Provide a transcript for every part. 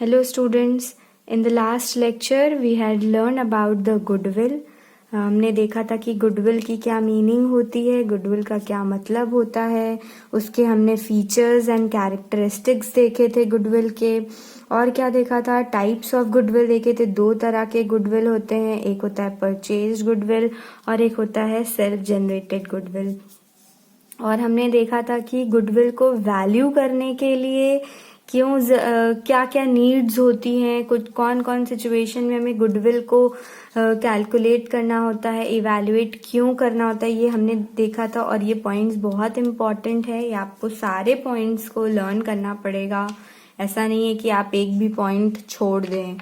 Hello students, in the last lecture we had learned about the goodwill. हमने देखा था कि गुडविल की क्या मीनिंग होती है, गुडविल का क्या मतलब होता है, उसके हमने फीचर्स एंड कैरेक्टरिस्टिक्स देखे थे गुडविल के। और क्या देखा था, टाइप्स ऑफ गुडविल देखे थे। दो तरह के गुडविल होते हैं, एक होता है परचेज गुडविल और एक होता है सेल्फ जनरेटेड गुडविल। और हमने देखा था कि गुडविल को वैल्यू करने के लिए क्या क्या नीड्स होती हैं, कुछ कौन कौन सिचुएशन में हमें गुडविल को कैलकुलेट करना होता है, इवैल्यूएट क्यों करना होता है, ये हमने देखा था। और ये पॉइंट्स बहुत इम्पॉर्टेंट है, ये आपको सारे पॉइंट्स को लर्न करना पड़ेगा। ऐसा नहीं है कि आप एक भी पॉइंट छोड़ दें,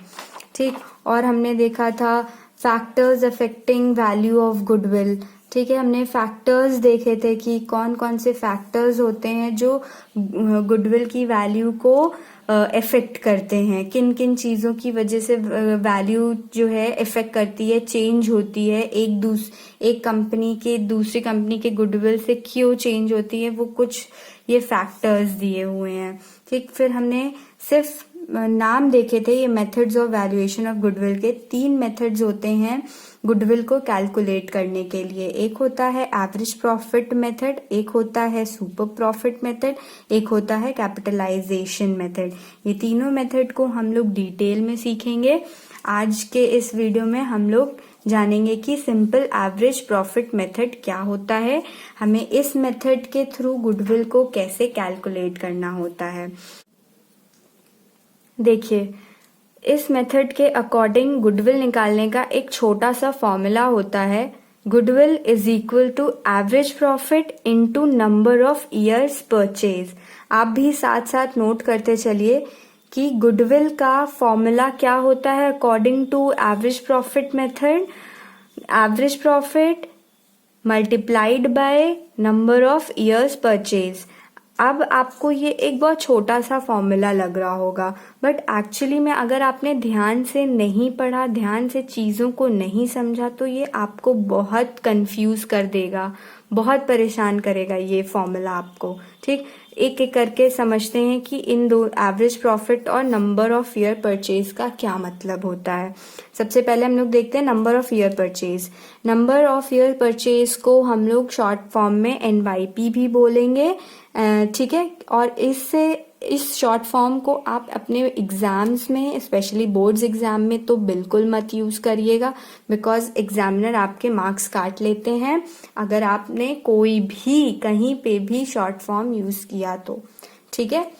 ठीक। और हमने देखा था factors affecting value of goodwill, ठीक है। हमने फैक्टर्स देखे थे कि कौन कौन से फैक्टर्स होते हैं जो गुडविल की वैल्यू को इफेक्ट करते हैं, किन किन चीज़ों की वजह से वैल्यू जो है इफेक्ट करती है, चेंज होती है, एक कंपनी के दूसरी कंपनी के गुडविल से क्यों चेंज होती है, वो कुछ ये फैक्टर्स दिए हुए हैं, ठीक। फिर हमने सिर्फ नाम देखे थे, ये methods of valuation of goodwill के 3 मेथड्स होते हैं गुडविल को कैलकुलेट करने के लिए। एक होता है एवरेज प्रॉफिट मेथड, एक होता है सुपर प्रॉफिट मेथड, एक होता है कैपिटलाइजेशन मेथड। ये तीनों मेथड को हम लोग डिटेल में सीखेंगे। आज के इस वीडियो में हम लोग जानेंगे कि सिंपल एवरेज प्रॉफिट मेथड क्या होता है, हमें इस मेथड के थ्रू गुडविल को कैसे कैलकुलेट करना होता है। देखिए, इस मेथड के अकॉर्डिंग गुडविल निकालने का एक छोटा सा फॉर्मूला होता है। Goodwill is equal to average profit into number of years purchase. आप भी साथ साथ नोट करते चलिए कि गुडविल का फॉर्मूला क्या होता है according to average profit method. Average profit multiplied by number of years purchase. अब आपको ये एक बहुत छोटा सा फॉर्मूला लग रहा होगा, बट एक्चुअली में अगर आपने ध्यान से नहीं पढ़ा, ध्यान से चीज़ों को नहीं समझा, तो ये आपको बहुत कंफ्यूज कर देगा, बहुत परेशान करेगा ये फॉर्मूला आपको, ठीक। एक एक करके समझते हैं कि इन दो एवरेज प्रॉफिट और नंबर ऑफ ईयर परचेज का क्या मतलब होता है। सबसे पहले हम लोग देखते हैं number of year purchase. Number of year purchase को हम लोग शॉर्ट फॉर्म में NYP भी बोलेंगे, ठीक है। और इस शॉर्ट फॉर्म को आप अपने एग्जाम्स में, स्पेशली बोर्ड्स एग्जाम में तो बिल्कुल मत यूज करिएगा, बिकॉज एग्जामिनर आपके मार्क्स काट लेते हैं अगर आपने कोई भी कहीं पे भी शॉर्ट फॉर्म यूज किया तो, ठीक है।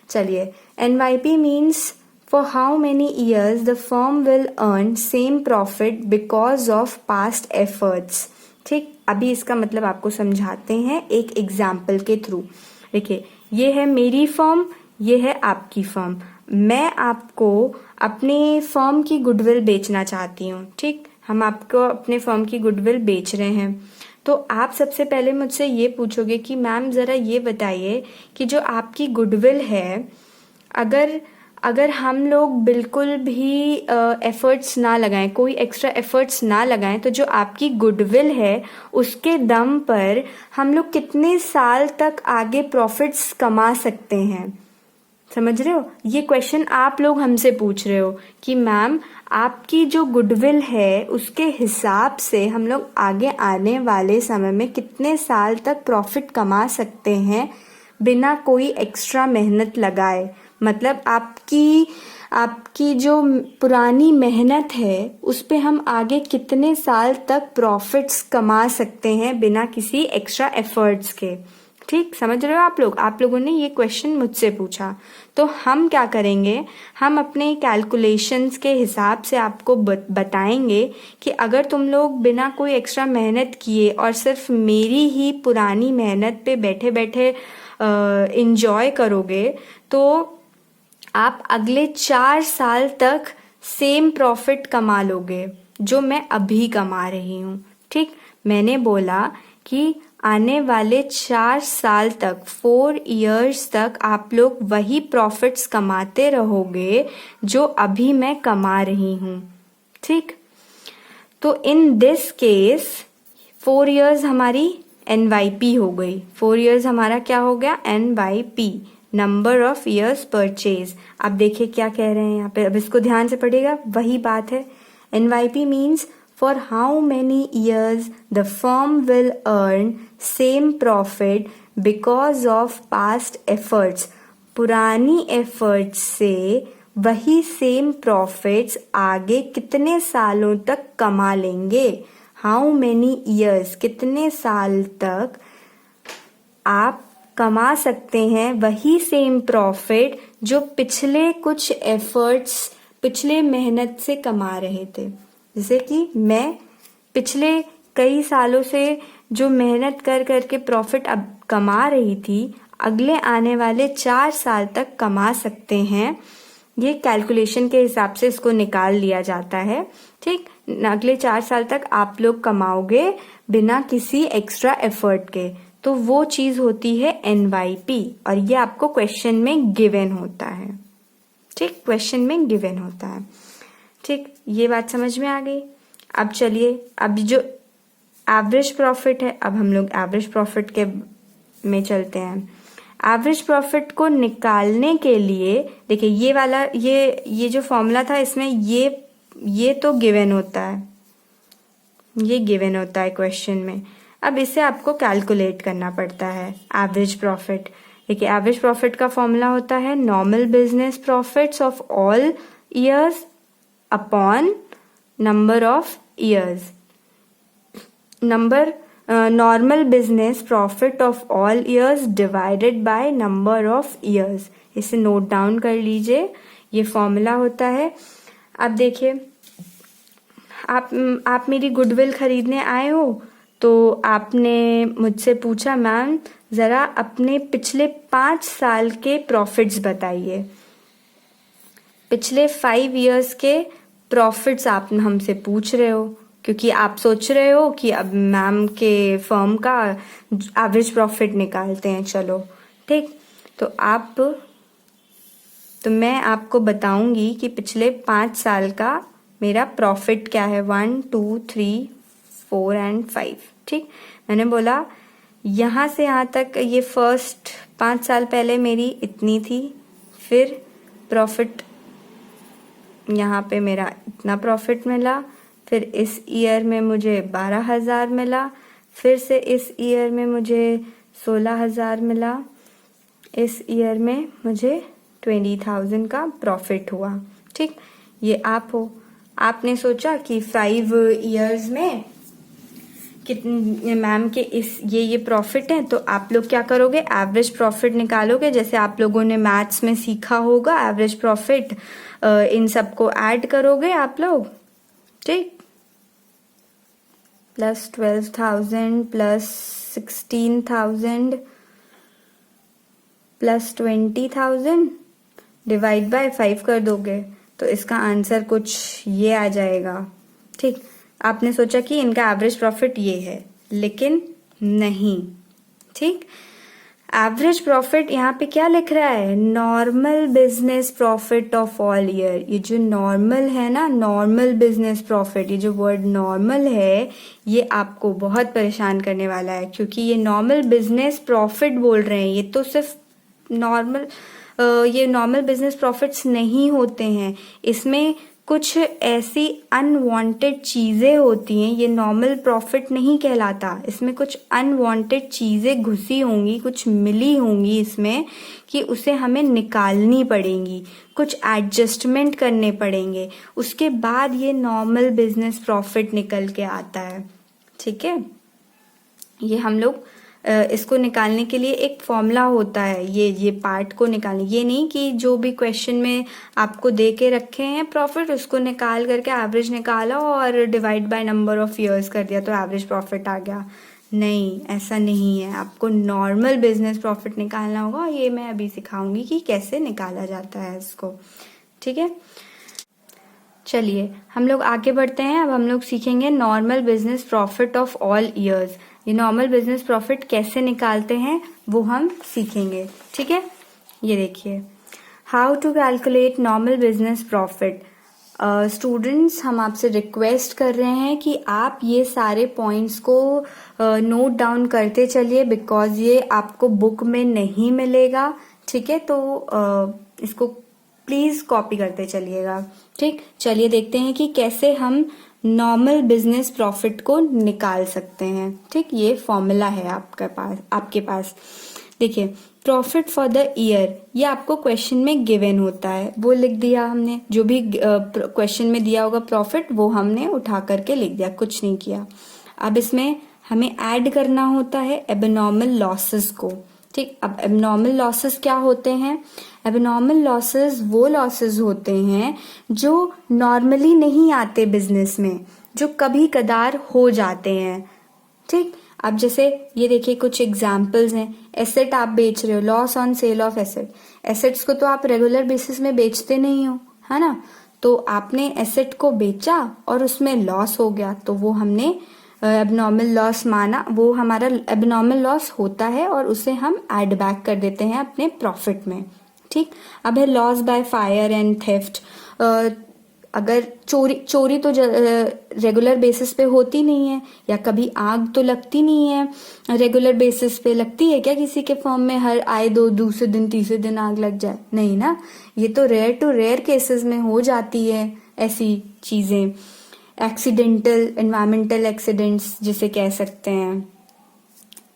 चलिए, NYP means for how many years the firm will earn same profit because of past efforts, ठीक। अभी इसका मतलब आपको समझाते हैं एक एग्जाम्पल के थ्रू। देखिए, ये है मेरी फर्म, ये है आपकी फर्म। मैं आपको अपनी फर्म की गुडविल बेचना चाहती हूँ, ठीक। हम आपको अपने फर्म की गुडविल बेच रहे हैं, तो आप सबसे पहले मुझसे ये पूछोगे कि मैम ज़रा ये बताइए कि जो आपकी गुडविल है, अगर हम लोग बिल्कुल भी एफर्ट्स ना लगाएं, कोई एक्स्ट्रा एफर्ट्स ना लगाएं, तो जो आपकी गुडविल है उसके दम पर हम लोग कितने साल तक आगे प्रॉफिट्स कमा सकते हैं। समझ रहे हो, ये क्वेश्चन आप लोग हमसे पूछ रहे हो कि मैम आपकी जो गुडविल है उसके हिसाब से हम लोग आगे आने वाले समय में कितने साल तक प्रॉफिट कमा सकते हैं बिना कोई एक्स्ट्रा मेहनत लगाए। मतलब आपकी जो पुरानी मेहनत है उस पे हम आगे कितने साल तक प्रॉफिट्स कमा सकते हैं बिना किसी एक्स्ट्रा एफर्ट्स के, ठीक। समझ रहे हो आप लोगों ने ये क्वेश्चन मुझसे पूछा, तो हम क्या करेंगे, हम अपने कैलकुलेशंस के हिसाब से आपको बताएंगे कि अगर तुम लोग बिना कोई एक्स्ट्रा मेहनत किए और सिर्फ मेरी ही पुरानी मेहनत पे बैठे बैठे इंजॉय करोगे, तो आप अगले 4 साल तक सेम प्रॉफिट कमा लोगे जो मैं अभी कमा रही हूँ, ठीक। मैंने बोला कि आने वाले 4 साल तक, 4 इयर्स तक आप लोग वही प्रॉफिट्स कमाते रहोगे जो अभी मैं कमा रही हूँ, ठीक। तो इन दिस केस 4 इयर्स हमारी NYP हो गई, 4 इयर्स हमारा क्या हो गया, NYP, number of years purchase. आप देखिए क्या कह रहे हैं यहाँ पे, अब इसको ध्यान से पढ़िएगा, वही बात है। NYP means for how many years the firm will earn same profit because of past efforts. पुरानी एफर्ट्स से वही सेम प्रॉफिट्स आगे कितने सालों तक कमा लेंगे। हाउ मेनी ईयर्स, कितने साल तक आप कमा सकते हैं वही सेम प्रॉफिट जो पिछले कुछ एफर्ट्स, पिछले मेहनत से कमा रहे थे। जैसे कि मैं पिछले कई सालों से जो मेहनत कर करके प्रॉफिट अब कमा रही थी, अगले आने वाले 4 साल तक कमा सकते हैं। ये कैलकुलेशन के हिसाब से इसको निकाल लिया जाता है। ठीक, अगले 4 साल तक आप लोग कमाओगे बिना किसी एक्स्ट्रा एफर्ट के, तो वो चीज होती है NYP, और ये आपको क्वेश्चन में गिवन होता है। ठीक, क्वेश्चन में गिवन होता है। ठीक, ये बात समझ में आ गई। अब चलिए, अब जो एवरेज प्रॉफिट है, अब हम लोग एवरेज प्रॉफिट के में चलते हैं। एवरेज प्रॉफिट को निकालने के लिए देखिए, ये वाला ये जो फॉर्मूला था, इसमें ये तो गिवन होता है, ये गिवन होता है क्वेश्चन में। अब इसे आपको कैलकुलेट करना पड़ता है एवरेज प्रॉफिट। देखिए, एवरेज प्रॉफिट का फॉर्मूला होता है normal business profits of all years upon number of years. Normal business profit of all years divided by number of years. इसे नोट डाउन कर लीजिए, ये फॉर्मूला होता है। अब देखिए, आप मेरी गुडविल खरीदने आए हो, तो आपने मुझसे पूछा, मैम जरा अपने पिछले 5 साल के प्रॉफिट्स बताइए। पिछले 5 इयर्स के प्रॉफिट्स आप हमसे पूछ रहे हो, क्योंकि आप सोच रहे हो कि अब मैम के फर्म का एवरेज प्रॉफिट निकालते हैं। चलो ठीक, तो मैं आपको बताऊंगी कि पिछले 5 साल का मेरा प्रॉफिट क्या है। 1 2 3 4 एंड 5। ठीक, मैंने बोला यहाँ से यहाँ तक, ये फर्स्ट 5 साल पहले मेरी इतनी थी, फिर प्रॉफिट यहाँ पे मेरा इतना प्रॉफिट मिला, फिर इस ईयर में मुझे 12,000 मिला, फिर से इस ईयर में मुझे 16,000 मिला, इस ईयर में मुझे 20,000 का प्रॉफिट हुआ। ठीक, ये आप हो, आपने सोचा कि 5 इयर्स में कितने मैम के इस ये प्रॉफिट है, तो आप लोग क्या करोगे, एवरेज प्रॉफिट निकालोगे। जैसे आप लोगों ने मैथ्स में सीखा होगा, एवरेज प्रॉफिट इन सबको ऐड करोगे आप लोग। ठीक, plus 12,000 plus 16,000 plus 20,000 divide by 5 कर दोगे, तो इसका आंसर कुछ ये आ जाएगा। ठीक, आपने सोचा कि इनका एवरेज प्रॉफिट ये है, लेकिन नहीं। ठीक, एवरेज प्रॉफिट यहाँ पे क्या लिख रहा है, normal business profit of all year. ये जो नॉर्मल है ना, नॉर्मल बिजनेस प्रॉफिट, ये जो वर्ड नॉर्मल है, ये आपको बहुत परेशान करने वाला है, क्योंकि ये नॉर्मल बिजनेस प्रॉफिट बोल रहे हैं। ये तो सिर्फ ये नॉर्मल बिजनेस प्रॉफिट्स नहीं होते हैं, इसमें कुछ ऐसी अनवांटेड चीजें होती हैं। ये नॉर्मल प्रॉफिट नहीं कहलाता, इसमें कुछ अनवांटेड चीजें घुसी होंगी, कुछ मिली होंगी इसमें, कि उसे हमें निकालनी पड़ेंगी, कुछ एडजस्टमेंट करने पड़ेंगे, उसके बाद ये नॉर्मल बिजनेस प्रॉफिट निकल के आता है। ठीक है, ये हम लोग इसको निकालने के लिए एक फॉर्मूला होता है, ये पार्ट को निकालने। ये नहीं कि जो भी क्वेश्चन में आपको दे के रखे हैं प्रॉफिट, उसको निकाल करके एवरेज निकाला और divide by number of years कर दिया तो एवरेज प्रॉफिट आ गया। नहीं, ऐसा नहीं है। आपको नॉर्मल बिजनेस प्रॉफिट निकालना होगा। ये मैं अभी सिखाऊंगी कि कैसे निकाला जाता है इसको। ठीक है, चलिए हम लोग आगे बढ़ते हैं। अब हम लोग सीखेंगे normal business profit of all years. ये नॉर्मल बिजनेस प्रॉफिट कैसे निकालते हैं वो हम सीखेंगे। ठीक है, ये देखिए, how to calculate normal business profit. Students, हम आपसे रिक्वेस्ट कर रहे हैं कि आप ये सारे पॉइंट्स को नोट डाउन करते चलिए, बिकॉज ये आपको बुक में नहीं मिलेगा। ठीक है, तो इसको प्लीज कॉपी करते चलिएगा। ठीक, चलिए देखते हैं कि कैसे हम नॉर्मल बिजनेस प्रॉफिट को निकाल सकते हैं। ठीक, ये फॉर्मूला है आपके पास। देखिए, प्रॉफिट फॉर द ईयर, ये आपको क्वेश्चन में गिवन होता है, वो लिख दिया हमने। जो भी क्वेश्चन में दिया होगा प्रॉफिट, वो हमने उठा करके लिख दिया, कुछ नहीं किया। अब इसमें हमें ऐड करना होता है एबनॉर्मल लॉसेस को। ठीक, अब एबनॉर्मल लॉसेस क्या होते हैं? एबनॉर्मल लॉसेस वो लॉसेस होते हैं जो नॉर्मली नहीं आते बिजनेस में, जो कभी कदार हो जाते हैं। ठीक, अब जैसे ये देखिए कुछ एग्जाम्पल्स हैं। एसेट आप बेच रहे हो, loss on sale of asset. Assets को तो आप रेगुलर बेसिस में बेचते नहीं हो, है ना? तो आपने एसेट को बेचा और उसमें लॉस हो गया, तो वो हमने एबनॉर्मल लॉस माना, वो हमारा एबनॉर्मल लॉस होता है और उसे हम ऐड बैक कर देते हैं अपने प्रॉफिट में। ठीक, अब है loss by fire and theft. अगर चोरी तो रेगुलर बेसिस पे होती नहीं है, या कभी आग तो लगती नहीं है रेगुलर बेसिस पे। लगती है क्या किसी के फर्म में हर आए दूसरे दिन तीसरे दिन आग लग जाए? नहीं ना, ये तो रेयर टू रेयर केसेस में हो जाती है ऐसी चीजें। एक्सीडेंटल एनवायरमेंटल एक्सीडेंट्स जिसे कह सकते हैं,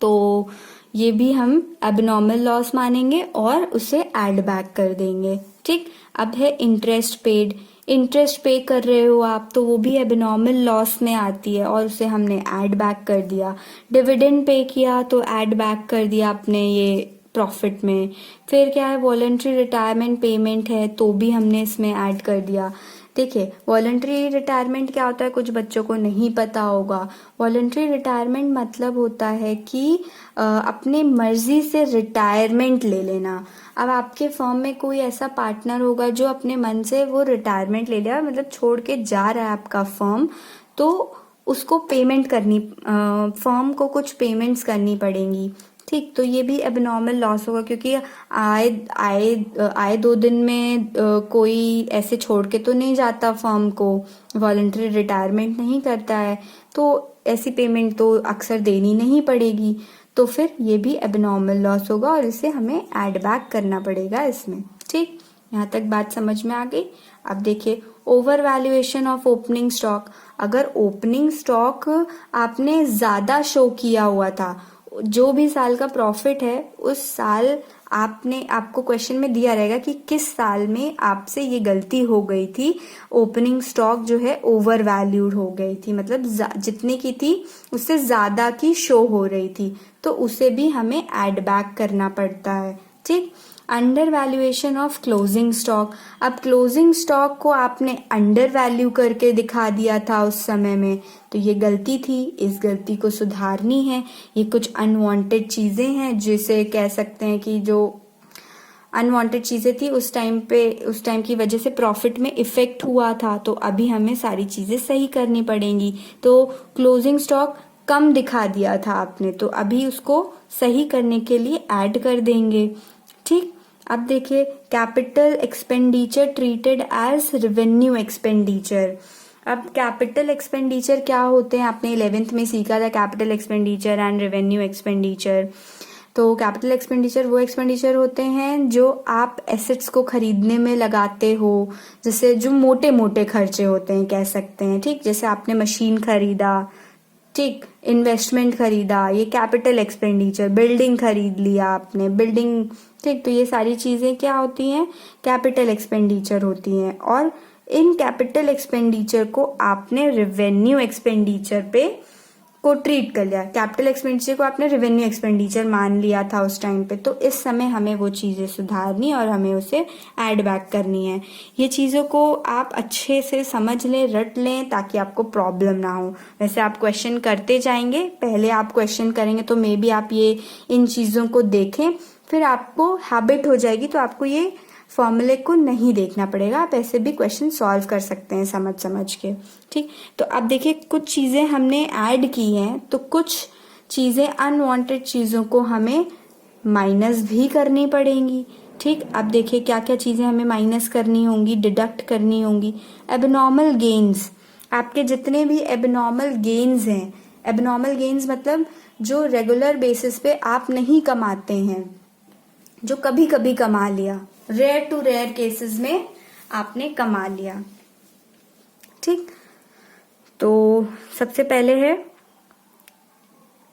तो ये भी हम एबनॉर्मल लॉस मानेंगे और उसे ऐड बैक कर देंगे। ठीक, अब है इंटरेस्ट पेड। इंटरेस्ट पे कर रहे हो आप, तो वो भी एबनॉर्मल लॉस में आती है और उसे हमने ऐड बैक कर दिया। डिविडेंड पे किया तो ऐड बैक कर दिया अपने ये प्रॉफिट में। फिर क्या है, वॉलंटरी रिटायरमेंट पेमेंट है, तो भी हमने इसमें ऐड कर दिया। देखिए, वॉलंटरी रिटायरमेंट क्या होता है, कुछ बच्चों को नहीं पता होगा। वॉलंटरी रिटायरमेंट मतलब होता है कि अपनी मर्जी से रिटायरमेंट ले लेना। अब आपके फर्म में कोई ऐसा पार्टनर होगा जो अपने मन से वो रिटायरमेंट ले लिया, मतलब छोड़ के जा रहा है आपका फर्म, तो उसको पेमेंट करनी, फर्म को कुछ पेमेंट्स करनी पड़ेंगी। ठीक, तो ये भी एबनॉर्मल लॉस होगा, क्योंकि आए 2 दिन में कोई ऐसे छोड़ के तो नहीं जाता फर्म को, वॉलंटरी रिटायरमेंट नहीं करता है, तो ऐसी पेमेंट तो अक्सर देनी नहीं पड़ेगी। तो फिर ये भी एबनॉर्मल लॉस होगा और इसे हमें ऐड बैक करना पड़ेगा इसमें। ठीक, यहाँ तक बात समझ में आ गई। अब देखिए, over valuation of opening stock. अगर ओपनिंग स्टॉक आपने ज्यादा शो किया हुआ था, जो भी साल का प्रॉफिट है उस साल आपको क्वेश्चन में दिया रहेगा कि किस साल में आपसे ये गलती हो गई थी, ओपनिंग स्टॉक जो है ओवर वैल्यूड हो गई थी, मतलब जितने की थी उससे ज्यादा की शो हो रही थी, तो उसे भी हमें ऐड बैक करना पड़ता है। ठीक, under valuation of closing stock. अब क्लोजिंग स्टॉक को आपने अंडर वैल्यू करके दिखा दिया था उस समय में, तो ये गलती थी, इस गलती को सुधारनी है। ये कुछ अनवांटेड चीजें हैं, जिसे कह सकते हैं कि जो अनवांटेड चीजें थी उस टाइम की वजह से प्रॉफिट में इफेक्ट हुआ था, तो अभी हमें सारी चीजें सही करनी पड़ेंगी। तो क्लोजिंग स्टॉक कम दिखा दिया था आपने, तो अभी उसको सही करने के लिए ऐड कर देंगे। ठीक, अब देखिए, capital expenditure treated as revenue expenditure. अब कैपिटल एक्सपेंडिचर क्या होते हैं, आपने 11th में सीखा था, capital expenditure and revenue expenditure. तो कैपिटल एक्सपेंडिचर वो एक्सपेंडिचर होते हैं जो आप एसेट्स को खरीदने में लगाते हो, जैसे जो मोटे मोटे खर्चे होते हैं कह सकते हैं। ठीक, जैसे आपने मशीन खरीदा, ठीक, इन्वेस्टमेंट खरीदा, ये कैपिटल एक्सपेंडिचर। बिल्डिंग खरीद लिया आपने, बिल्डिंग, ठीक, तो ये सारी चीजें क्या होती हैं, कैपिटल एक्सपेंडिचर होती हैं। और इन कैपिटल एक्सपेंडिचर को आपने रेवेन्यू एक्सपेंडिचर पे को ट्रीट कर लिया, कैपिटल एक्सपेंडिचर को आपने रेवेन्यू एक्सपेंडिचर मान लिया था उस टाइम पे, तो इस समय हमें वो चीजें सुधारनी और हमें उसे ऐड बैक करनी है। ये चीजों को आप अच्छे से समझ लें, रट लें, ताकि आपको प्रॉब्लम ना हो। वैसे आप क्वेश्चन करते जाएंगे, पहले आप क्वेश्चन करेंगे तो मे बी आप ये इन चीजों को देखें, फिर आपको हैबिट हो जाएगी, तो आपको ये फॉर्मूले को नहीं देखना पड़ेगा, आप ऐसे भी क्वेश्चन सॉल्व कर सकते हैं समझ के। ठीक, तो अब देखिए, कुछ चीजें हमने ऐड की हैं, तो कुछ चीजें अनवांटेड चीजों को हमें माइनस भी करनी पड़ेंगी। ठीक, अब देखिए क्या क्या चीजें हमें माइनस करनी होंगी, डिडक्ट करनी होंगी। एबनॉर्मल गेन्स, आपके जितने भी एबनॉर्मल गेन्स हैं, एबनॉर्मल गेन्स मतलब जो रेगुलर बेसिस पे आप नहीं कमाते हैं, जो कभी कभी कमा लिया, रेयर टू रेयर केसेस में आपने कमा लिया। ठीक, तो सबसे पहले है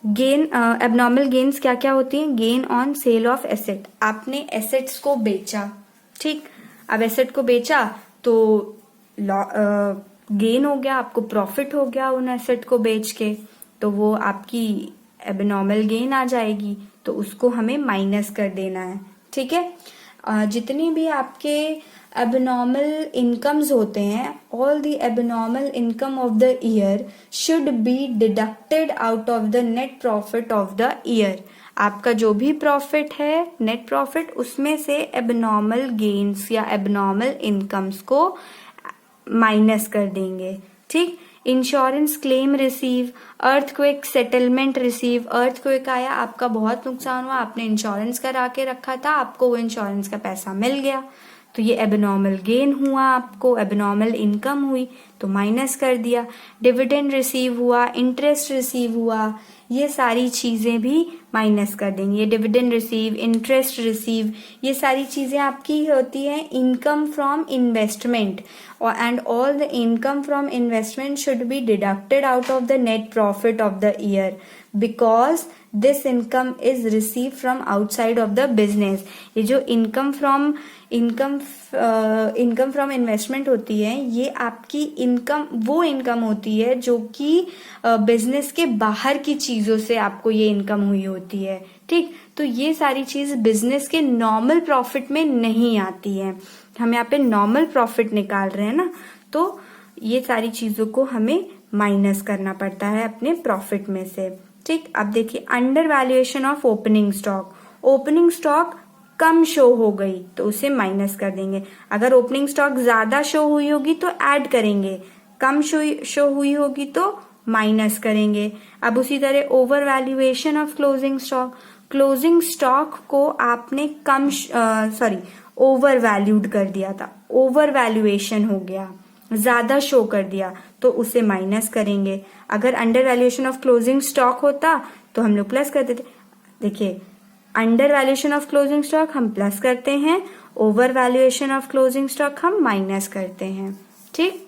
गेन। एबनॉर्मल गेन्स क्या क्या होती हैं? Gain on sale of asset, आपने एसेट्स को बेचा। ठीक, अब एसेट को बेचा तो गेन हो गया, आपको प्रॉफिट हो गया उन एसेट को बेच के, तो वो आपकी एबनॉर्मल गेन आ जाएगी, तो उसको हमें माइनस कर देना है। ठीक है, जितनी भी आपके एबनॉर्मल इनकम्स होते हैं, all the abnormal income of the year should be deducted out of the net profit of the year. आपका जो भी प्रॉफिट है, नेट प्रॉफिट, उसमें से एबनॉर्मल गेन्स या एबनॉर्मल इनकम्स को माइनस कर देंगे। ठीक, insurance claim receive, earthquake settlement receive, earthquake आया, आपका बहुत नुकसान हुआ, आपने इंश्योरेंस करा के रखा था, आपको वो इंश्योरेंस का पैसा मिल गया, तो ये एबनॉर्मल गेन हुआ, आपको एबनॉर्मल इनकम हुई, तो माइनस कर दिया। डिविडेंड रिसीव हुआ, इंटरेस्ट रिसीव हुआ, ये सारी चीजें भी माइनस कर देंगे। ये डिविडेंड रिसीव, इंटरेस्ट रिसीव, ये सारी चीजें आपकी होती हैं income from investment, and all the income from investment should be deducted out of the net profit of the year because this income is receive from outside of the business. ये जो income from investment होती है, ये आपकी income वो income होती है जो कि बिजनेस के बाहर की चीजों से आपको ये इनकम हुई होती है। ठीक, तो ये सारी चीज बिजनेस के नॉर्मल प्रॉफिट में नहीं आती है। हम यहाँ पे नॉर्मल प्रॉफिट निकाल रहे हैं ना, तो ये सारी चीजों को हमें माइनस करना पड़ता है अपने प्रॉफिट में से। ठीक, अब देखिए under valuation of opening stock, opening stock come show हो गई तो उसे माइनस कर देंगे। अगर ओपनिंग स्टॉक ज्यादा शो हुई होगी तो ऐड करेंगे, कम शो हुई होगी तो माइनस करेंगे। अब उसी तरह over valuation of closing stock, closing stock को आपने ओवर वैल्यूड कर दिया था, ओवर वैल्यूएशन हो गया, ज्यादा शो कर दिया, तो उसे माइनस करेंगे। अगर under valuation of closing stock होता तो हम लोग प्लस कर देते। देखिए, under valuation of closing stock हम प्लस करते हैं, over valuation of closing stock हम माइनस करते हैं। ठीक,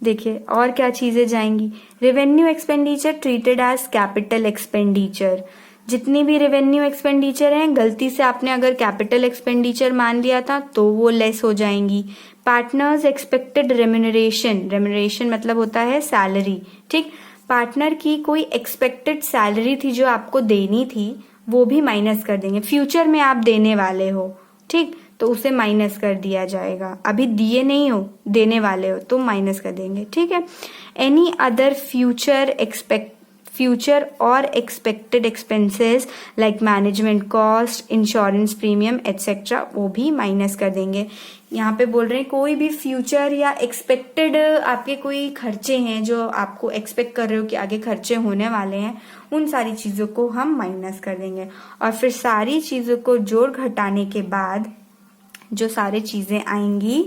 देखिए और क्या चीजें जाएंगी। Revenue expenditure treated as capital expenditure, जितनी भी रेवेन्यू एक्सपेंडिचर हैं, गलती से आपने अगर कैपिटल एक्सपेंडिचर मान लिया था तो वो लेस हो जाएंगी। पार्टनर्स एक्सपेक्टेड रेम्यूनरेशन, रेम्यूनरेशन मतलब होता है सैलरी। ठीक, पार्टनर की कोई एक्सपेक्टेड सैलरी थी जो आपको देनी थी, वो भी माइनस कर देंगे। फ्यूचर में आप देने वाले हो, ठीक, तो उसे माइनस कर दिया जाएगा। अभी दिए नहीं हो, देने वाले हो, तो माइनस कर देंगे। ठीक है, एनी अदर फ्यूचर और expected expenses like management cost, insurance premium etcetera, वो भी माइनस कर देंगे। यहाँ पे बोल रहे हैं कोई भी फ्यूचर या एक्सपेक्टेड आपके कोई खर्चे हैं जो आपको एक्सपेक्ट कर रहे हो कि आगे खर्चे होने वाले हैं, उन सारी चीजों को हम माइनस कर देंगे। और फिर सारी चीजों को जोड़ घटाने के बाद जो सारी चीजें आएंगी,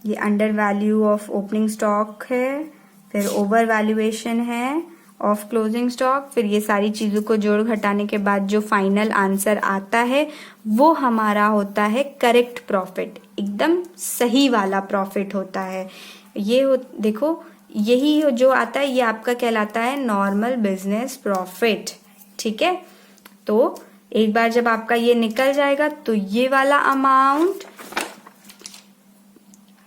ये under value of opening stock है, फिर ओवर वैल्यूएशन है ऑफ क्लोजिंग स्टॉक, फिर ये सारी चीजों को जोड़ घटाने के बाद जो फाइनल आंसर आता है वो हमारा होता है करेक्ट प्रॉफिट, एकदम सही वाला प्रॉफिट होता है। देखो यही जो आता है ये आपका कहलाता है नॉर्मल बिजनेस प्रॉफिट। ठीक है, तो एक बार जब आपका ये निकल जाएगा तो ये वाला amount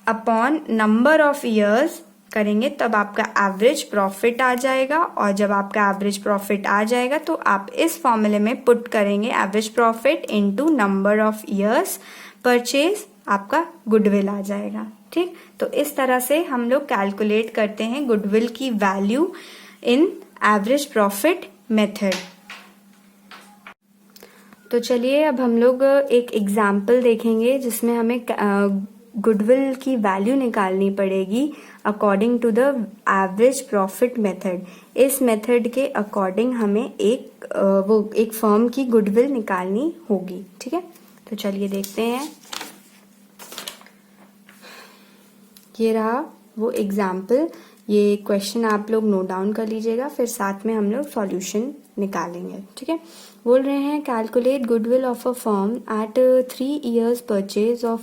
upon number of years करेंगे, तब आपका एवरेज प्रॉफिट आ जाएगा। और जब आपका एवरेज प्रॉफिट आ जाएगा तो आप इस फॉर्मूले में पुट करेंगे average profit into number of years purchase, आपका गुडविल आ जाएगा। ठीक, तो इस तरह से हम लोग कैलकुलेट करते हैं गुडविल की value in average profit method. तो चलिए अब हम लोग एक एग्जाम्पल देखेंगे जिसमें हमें गुडविल की वैल्यू निकालनी पड़ेगी according to the average profit method. इस मेथड के अकॉर्डिंग हमें एक फर्म की गुडविल निकालनी होगी। ठीक है, तो चलिए देखते हैं। ये रहा वो एग्जाम्पल। ये क्वेश्चन आप लोग नोट डाउन कर लीजिएगा, फिर साथ में हम लोग सॉल्यूशन निकालेंगे, ठीक है। बोल रहे हैं calculate goodwill of a firm at 3 years purchase of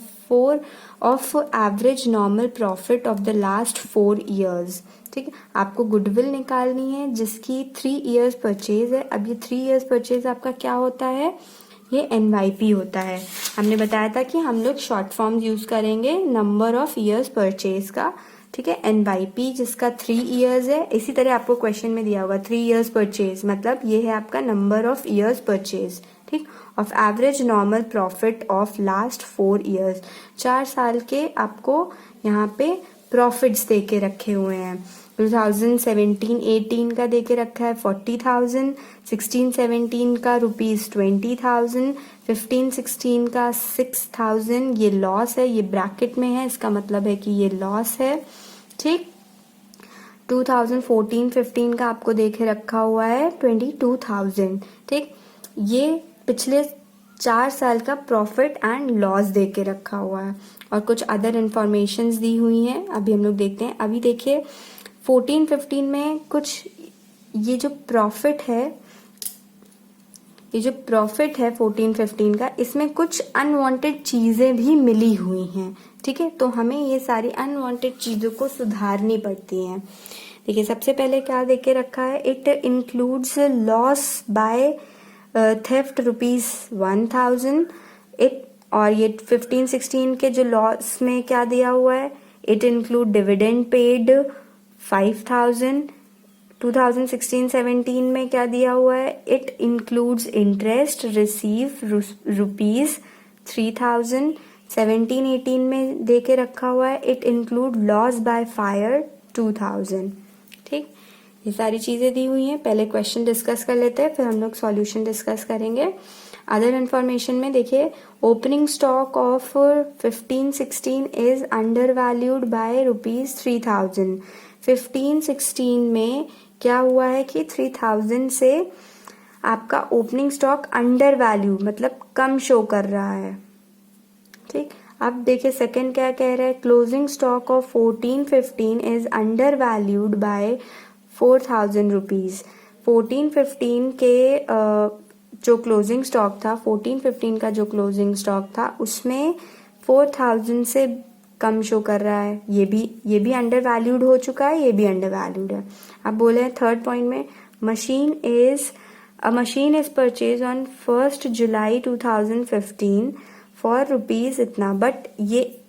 average normal profit of the last 4 years, ठीक है। आपको गुडविल निकालनी है जिसकी 3 years परचेज है। अब ये 3 years परचेज आपका क्या होता है, ये NYP होता है। हमने बताया था कि हम लोग शॉर्ट फॉर्म यूज करेंगे नंबर ऑफ ईयर्स परचेज का, ठीक है। NYP जिसका 3 years है, इसी तरह आपको क्वेश्चन में दिया होगा 3 years परचेज, मतलब ये है आपका नंबर ऑफ ईयर्स परचेज, ठीक। Of average normal profit of last 4 years, 4 साल के आपको यहाँ पे प्रॉफिट्स दे के रखे हुए हैं। 2017-18 का देके रखा है 40,000, 16-17 का ₹20,000, 15-16 का 6,000। ये लॉस है, ये ब्रैकेट में है, इसका मतलब है कि ये लॉस है, ठीक। 2014-15 का आपको देखे रखा हुआ है 22,000, ठीक। ये पिछले 4 साल का प्रॉफिट एंड लॉस दे के रखा हुआ है और कुछ अदर इंफॉर्मेशंस दी हुई हैं। अभी हम लोग देखते हैं। अभी देखिए 14-15 में कुछ ये जो प्रॉफिट है 14-15 का, इसमें कुछ अनवांटेड चीजें भी मिली हुई हैं, ठीक है। तो हमें ये सारी अनवांटेड चीजों को सुधारनी पड़ती हैं। देखिए सबसे पहले क्या देके रखा है, it includes loss by theft ₹1,000। It और ये 15-16 के जो लॉस में क्या दिया हुआ है, इट इंक्लूड डिविडेंड पेड 5,000। 2016-17 में क्या दिया हुआ है, इट इंक्लूड्स इंटरेस्ट रिसीव ₹3,000। 17-18 में दे के रखा हुआ है, it include loss by fire 2,000, ठीक। ये सारी चीजें दी हुई हैं। पहले क्वेश्चन डिस्कस कर लेते हैं, फिर हम लोग सॉल्यूशन डिस्कस करेंगे। अदर इन्फॉर्मेशन में देखिए, opening stock of 15-16 is under valued bye ₹3,000। 15-16 में क्या हुआ है कि 3,000 से आपका ओपनिंग स्टॉक अंडर वैल्यू मतलब कम शो कर रहा है, ठीक। अब देखिए सेकंड क्या कह रहा है, closing stock of 14-15 is under valued bye ₹4,000। 14-15 के जो क्लोजिंग स्टॉक था, 14-15 का जो क्लोजिंग स्टॉक था उसमें 4,000 से कम शो कर रहा है। ये भी अंडर वैल्यूड हो चुका है, ये भी अंडर वैल्यूड है। अब बोले हैं थर्ड पॉइंट में, machine is purchase on 1 July 2015 for rupees इतना, बट ये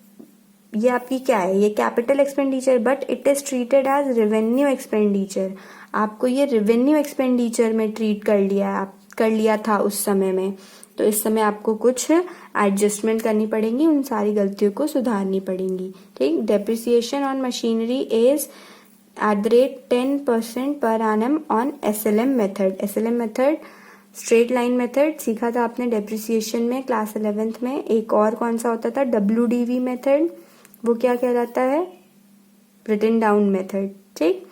आपकी क्या है, ये capital expenditure, but it is treated as revenue expenditure. आपको ये रेवेन्यू एक्सपेंडिचर में ट्रीट कर लिया था उस समय में, तो इस समय आपको कुछ एडजस्टमेंट करनी पड़ेंगी, उन सारी गलतियों को सुधारनी पड़ेंगी, ठीक। Depreciation on machinery is @10% per annum on SLM method. SLM method straight line method सीखा था आपने डेप्रिसिएशन में क्लास 11th में। एक और कौन सा होता था, WDV मेथड, वो क्या कहलाता है, रिटन डाउन मेथड, ठीक।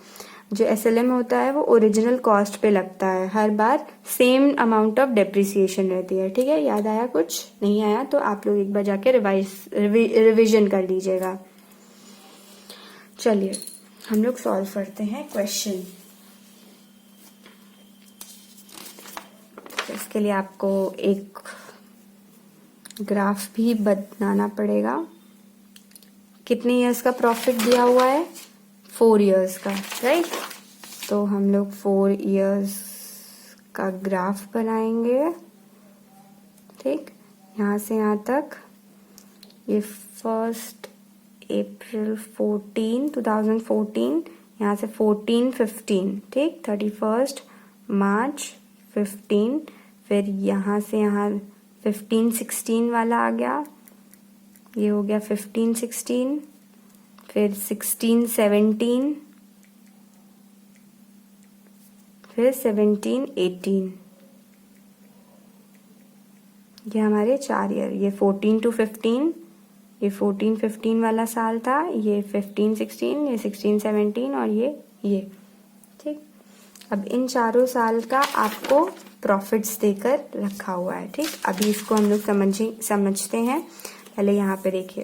जो SLM होता है वो ओरिजिनल कॉस्ट पे लगता है, हर बार सेम अमाउंट ऑफ डेप्रिसिएशन रहती है, ठीक है। याद आया, कुछ नहीं आया तो आप लोग एक बार जाके रिविजन कर लीजिएगा। चलिए हम लोग सॉल्व करते हैं क्वेश्चन। इसके लिए आपको एक ग्राफ भी बनाना पड़ेगा। कितने इयर्स का प्रॉफिट दिया हुआ है, 4 years का, राइट। तो हम लोग 4 years का ग्राफ बनाएंगे, ठीक। यहाँ से यहाँ तक ये 1 April 2014, यहाँ से 14-15, ठीक। 31 March 15, फिर यहाँ से यहाँ 15-16 वाला आ गया, ये हो गया 15-16, फिर 16-17, फिर 17-18। ये हमारे 4 ईयर, ये 14-15, ये 14-15 वाला साल था, ये 15-16, ये 16-17 और ये, ठीक। अब इन चारों साल का आपको प्रॉफिट्स देकर रखा हुआ है, ठीक। अभी इसको हम लोग समझते हैं। पहले यहाँ पे देखिए,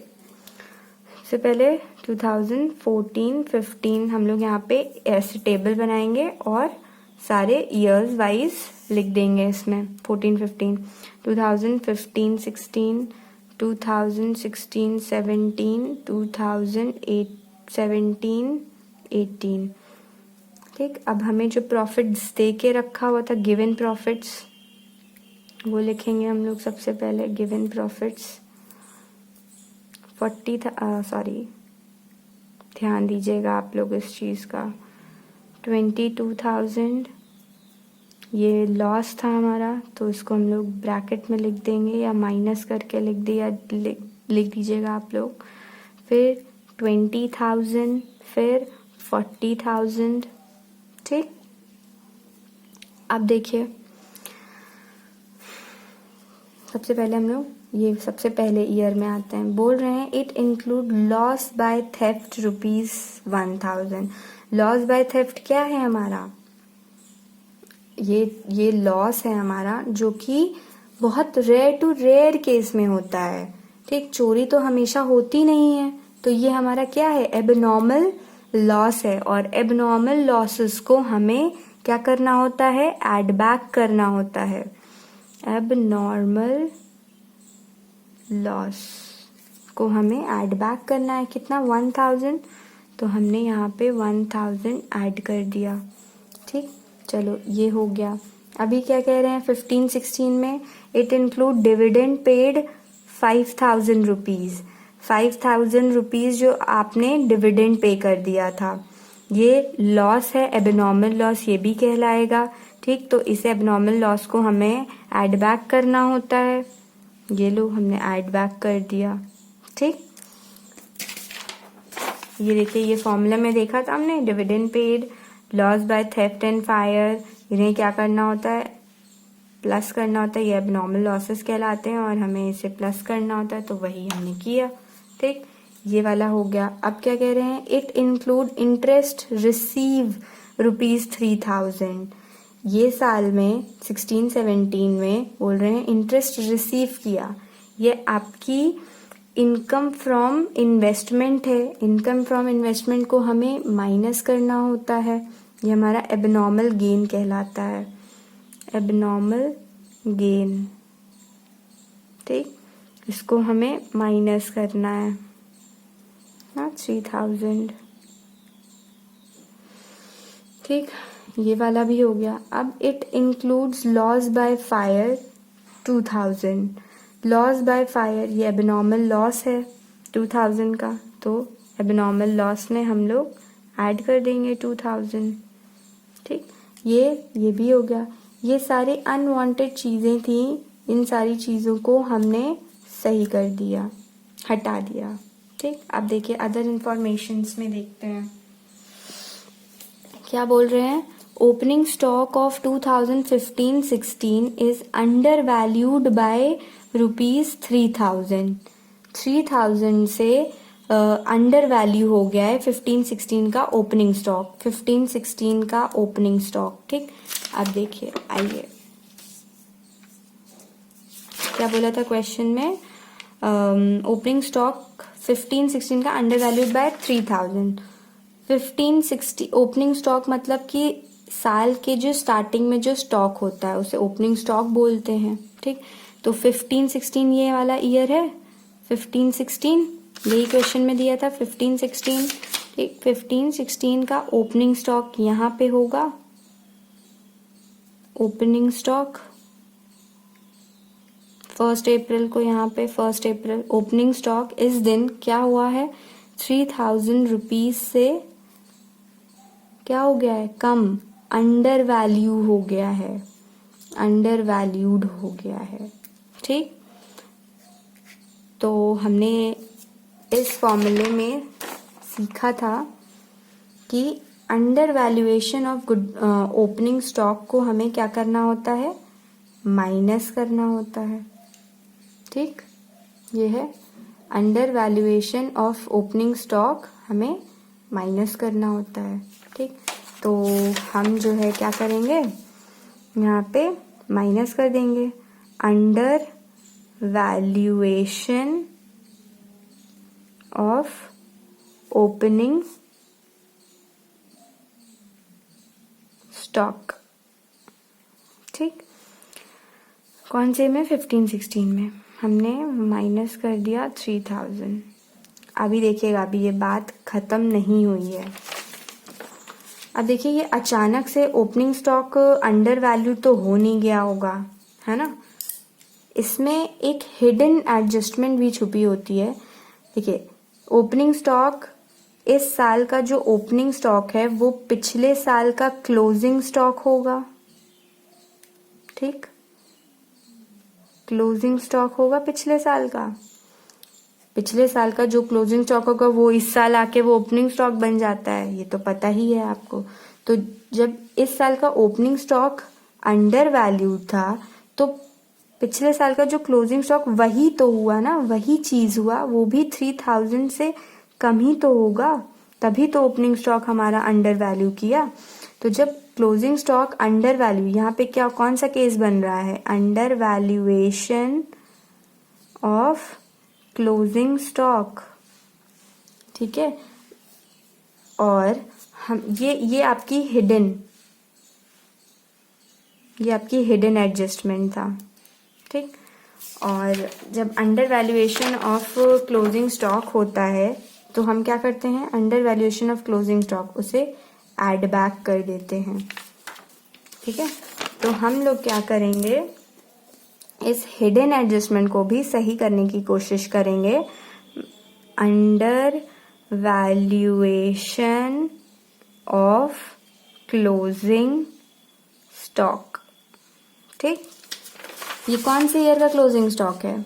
सबसे पहले 2014-15 हम लोग यहाँ पे ऐसे टेबल बनाएंगे और सारे ईयर्स वाइज लिख देंगे इसमें 14-15, 2015-16, 2016-17, 2017-18। ठीक, अब हमें जो प्रॉफिट्स दे के रखा हुआ था गिवन प्रॉफिट्स वो लिखेंगे हम लोग सबसे पहले। गिवन प्रॉफिट्स 40 था, सॉरी ध्यान दीजिएगा आप लोग इस चीज़ का। 22,000 ये लॉस था हमारा, तो इसको हम लोग ब्रैकेट में लिख देंगे या माइनस करके लिख दीजिएगा आप लोग। फिर 20,000, फिर 40,000। ठीक, अब देखिए सबसे पहले हम लोग ये सबसे पहले ईयर में आते हैं। बोल रहे हैं it include loss by theft ₹1,000। Loss by theft क्या है हमारा? ये लॉस है हमारा जो कि बहुत रेयर टू रेयर केस में होता है। ठीक, चोरी तो हमेशा होती नहीं है, तो ये हमारा क्या है? एबनॉर्मल लॉस है। और एबनॉर्मल लॉसेस को हमें क्या करना होता है? एड बैक करना होता है। एबनॉर्मल लॉस को हमें ऐड बैक करना है। कितना? 1000। तो हमने यहाँ पे 1000 ऐड कर दिया। ठीक, चलो ये हो गया। अभी क्या कह रहे हैं 15-16 में? It include dividend paid 5,000 rupees. 5,000 rupees जो आपने डिविडेंड पे कर दिया था, ये लॉस है, एबनॉर्मल लॉस ये भी कहलाएगा। ठीक, तो इस एबनॉर्मल लॉस को हमें ऐड बैक करना होता है। ये लो हमने ऐड बैक कर दिया। ठीक, ये देखिए ये फॉर्मूला में देखा था हमने, dividend paid, loss by theft and fire, इन्हें क्या करना होता है? प्लस करना होता है। ये एबनॉर्मल लॉसेस कहलाते हैं और हमें इसे प्लस करना होता है, तो वही हमने किया। ठीक, ये वाला हो गया। अब क्या कह रहे हैं? It include interest receive ₹3,000। ये साल में 16-17 में बोल रहे हैं इंटरेस्ट रिसीव किया। ये आपकी इनकम फ्रॉम इन्वेस्टमेंट है। इनकम फ्रॉम इन्वेस्टमेंट को हमें माइनस करना होता है। ये हमारा एबनॉर्मल गेन कहलाता है। Abnormal gain. ठीक, इसको हमें माइनस करना है ना, 3000। ठीक, ये वाला भी हो गया। अब it includes loss by fire 2000। Loss by fire ये एबनॉर्मल लॉस है 2000 का, तो एबनॉर्मल लॉस में हम लोग ऐड कर देंगे 2000। ठीक, ये भी हो गया। ये सारी अनवांटेड चीजें थी, इन सारी चीजों को हमने सही कर दिया, हटा दिया। ठीक, अब देखिए अदर इंफॉर्मेशंस में देखते हैं क्या बोल रहे हैं। Opening stock of 2015-16 is under valued bye ₹3,000। 3,000 से अंडर वैल्यू हो गया है 15-16 का ओपनिंग स्टॉक। 15-16 का ओपनिंग स्टॉक। ठीक, अब देखिए आइए क्या बोला था क्वेश्चन में। ओपनिंग स्टॉक 15-16 का under valued bye 3,000। 15-16 opening stock मतलब कि साल के जो स्टार्टिंग में जो स्टॉक होता है उसे ओपनिंग स्टॉक बोलते हैं। ठीक, तो 15-16 ये वाला ईयर है। 15-16 यही क्वेश्चन में दिया था 15-16। ठीक, 15-16 का ओपनिंग स्टॉक यहाँ पे होगा। ओपनिंग स्टॉक 1 अप्रैल को, यहाँ पे 1 अप्रैल ओपनिंग स्टॉक। इस दिन क्या हुआ है? 3,000 रुपीज से क्या हो गया है? कम, अंडर वैल्यू हो गया है, अंडर वैल्यूड हो गया है। ठीक, तो हमने इस फॉर्मूले में सीखा था कि under valuation of good opening stock को हमें क्या करना होता है? माइनस करना होता है। ठीक, ये है under valuation of opening stock, हमें माइनस करना होता है। ठीक, तो हम जो है क्या करेंगे, यहाँ पे माइनस कर देंगे। Under valuation of opening stock. ठीक, कौन से में? 15-16 में हमने माइनस कर दिया 3000। अभी देखिएगा, अभी ये बात खत्म नहीं हुई है। अब देखिए, ये अचानक से ओपनिंग स्टॉक अंडर वैल्यू तो हो नहीं गया होगा, है ना। इसमें एक हिडन एडजस्टमेंट भी छुपी होती है। देखिए, ओपनिंग स्टॉक, इस साल का जो ओपनिंग स्टॉक है वो पिछले साल का क्लोजिंग स्टॉक होगा। ठीक, क्लोजिंग स्टॉक होगा पिछले साल का। पिछले साल का जो क्लोजिंग स्टॉक होगा वो इस साल आके वो ओपनिंग स्टॉक बन जाता है, ये तो पता ही है आपको। तो जब इस साल का ओपनिंग स्टॉक अंडर वैल्यू था तो पिछले साल का जो क्लोजिंग स्टॉक वही तो हुआ ना, वही चीज हुआ, वो भी 3000 से कम ही तो होगा, तभी तो ओपनिंग स्टॉक हमारा अंडर वैल्यू किया। तो जब क्लोजिंग स्टॉक अंडर वैल्यू, यहाँ पे क्या, कौन सा केस बन रहा है? Under valuation of closing stock. ठीक है, और हम ये आपकी हिडन एडजस्टमेंट था। ठीक, और जब under valuation of closing stock होता है तो हम क्या करते हैं? Under valuation of closing stock, उसे ऐड बैक कर देते हैं। ठीक है, तो हम लोग क्या करेंगे, इस हिडन एडजस्टमेंट को भी सही करने की कोशिश करेंगे। Under valuation of closing stock. ठीक, ये कौन से ईयर का क्लोजिंग स्टॉक है?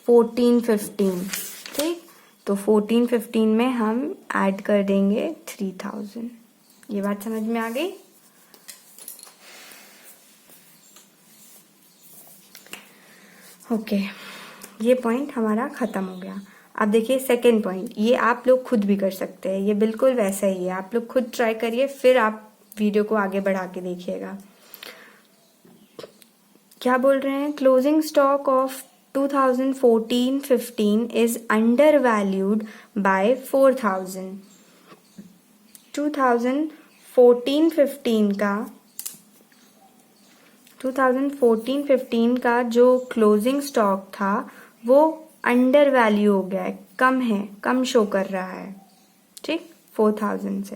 14-15। ठीक, तो 14-15 में हम ऐड कर देंगे 3000। ये बात समझ में आ गई? ओके, ये पॉइंट हमारा खत्म हो गया। अब देखिए सेकेंड पॉइंट, ये आप लोग खुद भी कर सकते हैं, ये बिल्कुल वैसा ही है, आप लोग खुद ट्राई करिए, फिर आप वीडियो को आगे बढ़ा के देखिएगा। क्या बोल रहे हैं? Closing stock of 2014-15 is under valued bye 4000। 2014-15 का जो क्लोजिंग स्टॉक था वो अंडर वैल्यू हो गया है, कम शो कर रहा है। ठीक, 4000 से।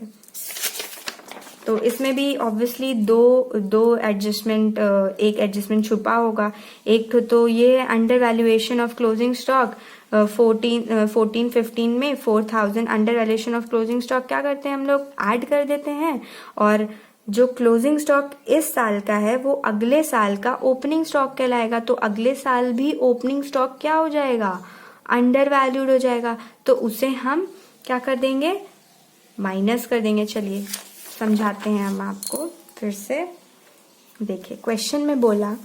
तो इसमें भी ऑब्वियसली दो एडजस्टमेंट, एक एडजस्टमेंट छुपा होगा। एक तो ये under valuation of closing stock 14-15 में 4000 under valuation of closing stock क्या करते हैं हम लोग? ऐड कर देते हैं, और जो क्लोजिंग स्टॉक इस साल का है वो अगले साल का ओपनिंग स्टॉक कहलाएगा। तो अगले साल भी ओपनिंग स्टॉक क्या हो जाएगा? अंडर वैल्यूड हो जाएगा। तो उसे हम क्या कर देंगे? माइनस कर देंगे। चलिए समझाते हैं हम आपको फिर से। देखिए, क्वेश्चन में बोला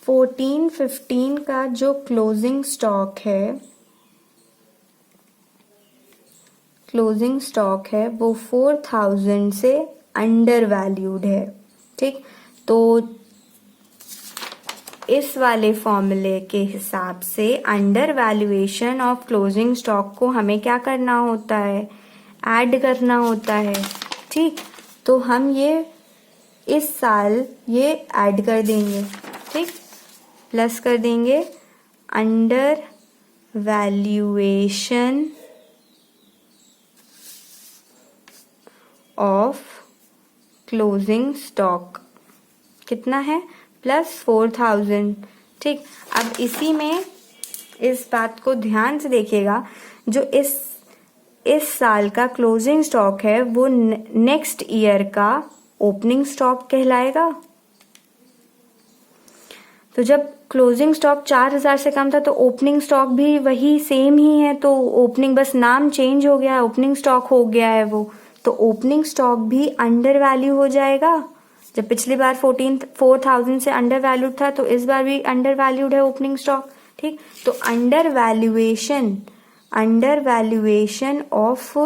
14-15 का जो क्लोजिंग स्टॉक है वो 4000 से अंडर वैल्यूड है। ठीक, तो इस वाले फॉर्मूले के हिसाब से under valuation of closing stock को हमें क्या करना होता है? ऐड करना होता है। ठीक, तो हम ये इस साल ये ऐड कर देंगे। ठीक, प्लस कर देंगे under valuation of closing stock कितना है? प्लस 4000। ठीक, अब इसी में इस बात को ध्यान से देखिएगा, जो इस साल का क्लोजिंग स्टॉक है वो नेक्स्ट ईयर का ओपनिंग स्टॉक कहलाएगा। तो जब क्लोजिंग स्टॉक 4000 से कम था तो ओपनिंग स्टॉक भी वही सेम ही है, तो ओपनिंग बस नाम चेंज हो गया है, ओपनिंग स्टॉक हो गया है वो, तो ओपनिंग स्टॉक भी अंडर वैल्यू हो जाएगा। जब पिछली बार 4000 से अंडर वैल्यूड था तो इस बार भी अंडर वैल्यूड है ओपनिंग स्टॉक। ठीक, तो under valuation of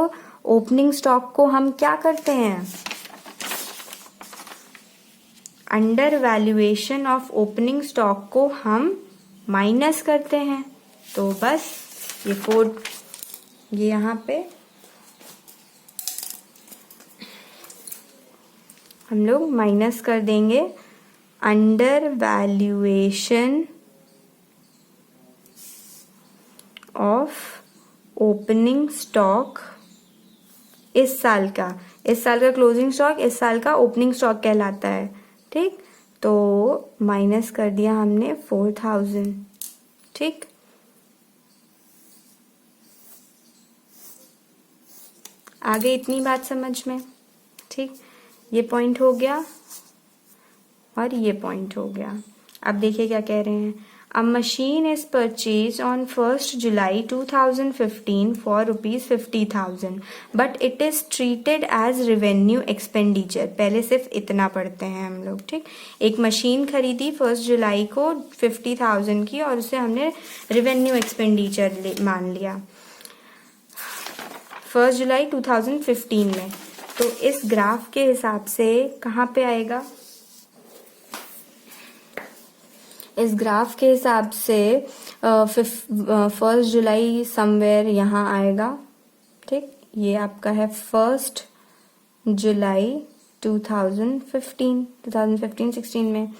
opening stock को हम क्या करते हैं? Under valuation of opening stock को हम माइनस करते हैं। तो बस ये यहाँ पे हम लोग माइनस कर देंगे under valuation of opening stock इस साल का क्लोजिंग स्टॉक इस साल का ओपनिंग स्टॉक कहलाता है। ठीक, तो माइनस कर दिया हमने 4000। ठीक, आगे इतनी बात समझ में। ठीक, ये पॉइंट हो गया और ये पॉइंट हो गया। अब देखिए क्या कह रहे हैं। A machine is purchase on 1 July 2015 for ₹50,000 but it is treated as revenue expenditure. पहले सिर्फ इतना पढ़ते हैं हम लोग। ठीक, एक मशीन खरीदी 1 जुलाई को 50,000 की और उसे हमने रेवेन्यू एक्सपेंडिचर मान लिया 1 जुलाई 2015 में। तो इस ग्राफ के हिसाब से कहाँ पे आएगा? इस ग्राफ के हिसाब से 1 जुलाई समवेयर यहाँ आएगा। ठीक, ये आपका है 1 जुलाई 2015-16 में।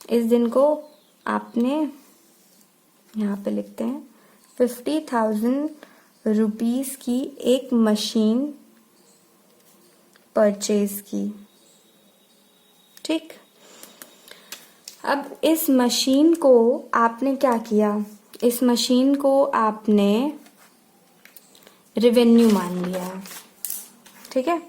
इस दिन को आपने यहाँ पे लिखते हैं 50,000 रुपीस की एक मशीन परचेज की। ठीक, अब इस मशीन को आपने क्या किया? इस मशीन को आपने रेवेन्यू मान लिया है। ठीक है,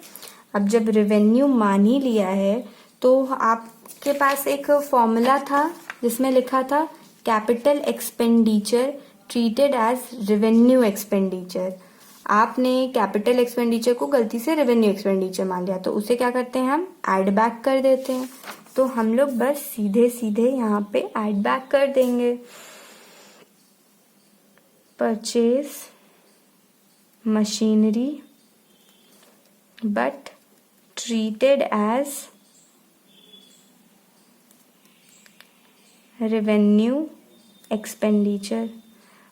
अब जब रेवेन्यू मान ही लिया है तो आपके पास एक फॉर्मूला था जिसमें लिखा था capital expenditure treated as revenue expenditure. आपने कैपिटल एक्सपेंडिचर को गलती से रेवेन्यू एक्सपेंडिचर मान लिया, तो उसे क्या करते हैं हम ऐड बैक कर देते हैं। तो हम लोग बस सीधे सीधे यहाँ पे ऐड बैक कर देंगे। Purchase machinery but treated as revenue expenditure.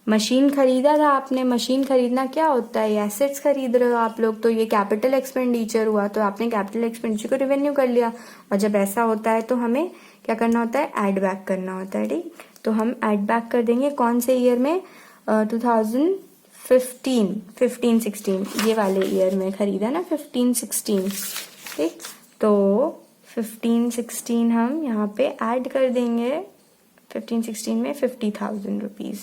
Machine खरीदा था आपने। मशीन खरीदना क्या होता है? एसेट्स खरीद रहे हो आप लोग, तो ये कैपिटल एक्सपेंडिचर हुआ, तो आपने कैपिटल एक्सपेंडिचर को रेवेन्यू कर लिया। और जब ऐसा होता है तो हमें क्या करना होता है? ऐड बैक करना होता है। ठीक, तो हम ऐड बैक कर देंगे कौन से ईयर में? 2015-16 ये वाले ईयर में खरीदा ना, 15-16। ठीक, तो 15-16 हम यहाँ पे ऐड कर देंगे। 15-16 में 50,000 रुपीज।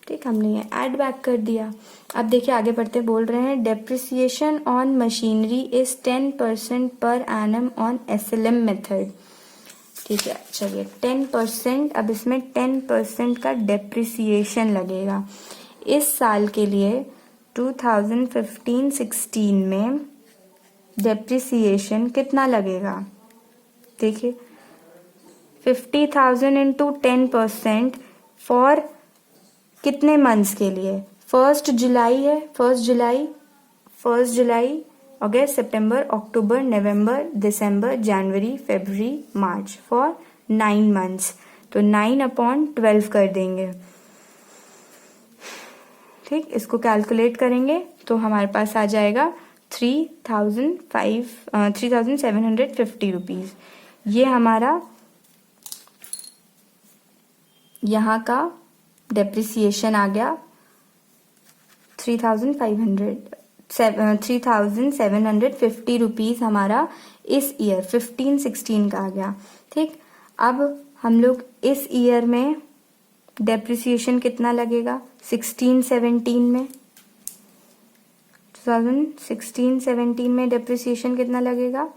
ठीक, हमने ये ऐड बैक कर दिया। अब देखिए आगे बढ़ते बोल रहे हैं depreciation on machinery is 10% per annum on SLM method. ठीक है, चलिए 10%। अब इसमें 10% का डेप्रिसिएशन लगेगा। इस साल के लिए 2015-16 में डेप्रिसिएशन कितना लगेगा? देखिए 50,000 इंटू 10% फॉर कितने मंथ्स के लिए? 1 जुलाई है। 1 जुलाई अगस्त सितंबर अक्टूबर नवंबर दिसंबर जनवरी फरवरी मार्च फॉर 9 मंथ्स। तो 9/12 कर देंगे। ठीक, इसको कैलकुलेट करेंगे तो हमारे पास आ जाएगा 3,750 रुपीज। ये हमारा यहाँ का डेप्रिसिएशन आ गया 3,750 रुपीज हमारा इस ईयर 15-16 का आ गया। ठीक, अब हम लोग इस ईयर में डेप्रिसिएशन कितना लगेगा? 16-17 में 2016-17 में डेप्रिसिएशन कितना लगेगा?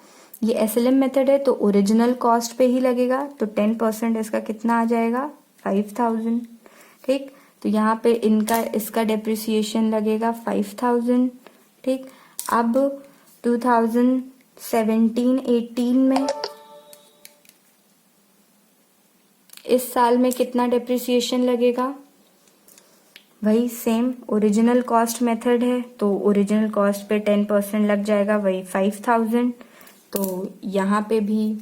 ये SLM मेथड है तो ओरिजिनल कॉस्ट पे ही लगेगा, तो 10% इसका कितना आ जाएगा? 5,000। ठीक, तो यहाँ पे इसका डेप्रिसिएशन लगेगा 5,000। ठीक, अब 2017-18 में इस साल में कितना डेप्रिसिएशन लगेगा? वही सेम ओरिजिनल कॉस्ट मेथड है तो ओरिजिनल कॉस्ट पे 10% लग जाएगा, वही 5,000। तो यहाँ पे भी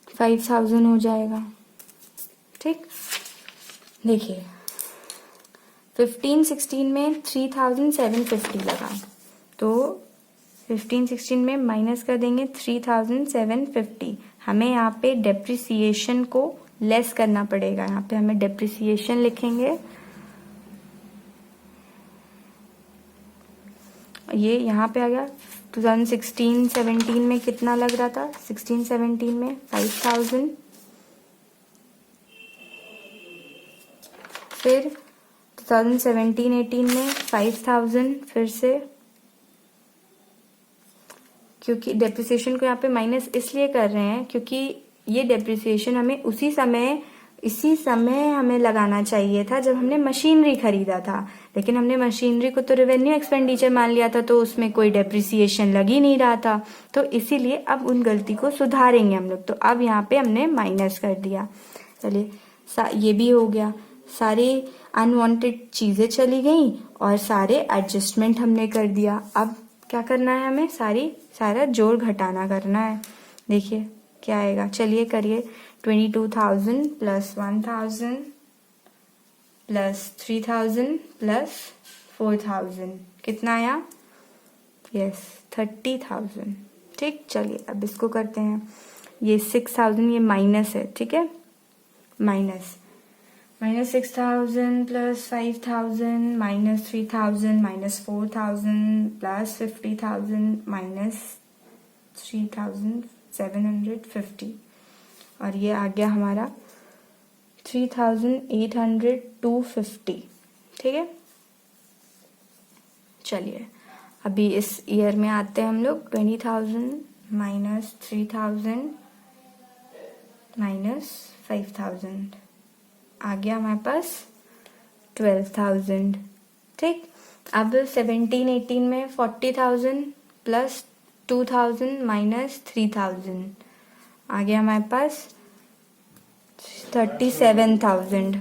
5,000 हो जाएगा। ठीक, देखिए 15-16 में 3,750 लगा, तो 15, 16 में माइनस कर देंगे 3750। हमें यहाँ पे डेप्रिसिएशन को लेस करना पड़ेगा। यहाँ पे हमें डेप्रिसिएशन लिखेंगे, ये यहाँ पे आ गया 2016-17 में कितना लग रहा था, 16-17 में 5000, फिर 2017-18 में 5000 फिर से, क्योंकि डेप्रिसिएशन को यहाँ पे माइनस इसलिए कर रहे हैं क्योंकि ये डेप्रिसिएशन हमें इसी समय हमें लगाना चाहिए था जब हमने मशीनरी खरीदा था, लेकिन हमने मशीनरी को तो रेवेन्यू एक्सपेंडिचर मान लिया था, तो उसमें कोई डेप्रिसिएशन लग ही नहीं रहा था। तो इसीलिए अब उन गलती को सुधारेंगे हम लोग। तो अब यहाँ पे हमने माइनस कर दिया। चलिए ये भी हो गया, सारी अनवांटेड चीजें चली गई और सारे एडजस्टमेंट हमने कर दिया। अब क्या करना है, हमें सारा जोड़ घटाना करना है। देखिए क्या आएगा, चलिए करिए। 22,000 प्लस 1,000 प्लस 3,000 प्लस 4,000 कितना आया, यस 30,000। ठीक, चलिए अब इसको करते हैं। ये 6,000 ये माइनस है, ठीक है, minus 6,000 plus 5,000 minus 3,000 minus 4,000 plus 50,000 minus 3,750 और ये आ गया हमारा 3,800 ठीक है। चलिए अभी इस ईयर में आते हैं हम लोग। 20,000 माइनस 3,000 माइनस 5,000 आ गया हमारे पास 12,000। ठीक, अब 17-18 में 40,000 प्लस 2,000 माइनस 3,000 आ गया हमारे पास 37,000।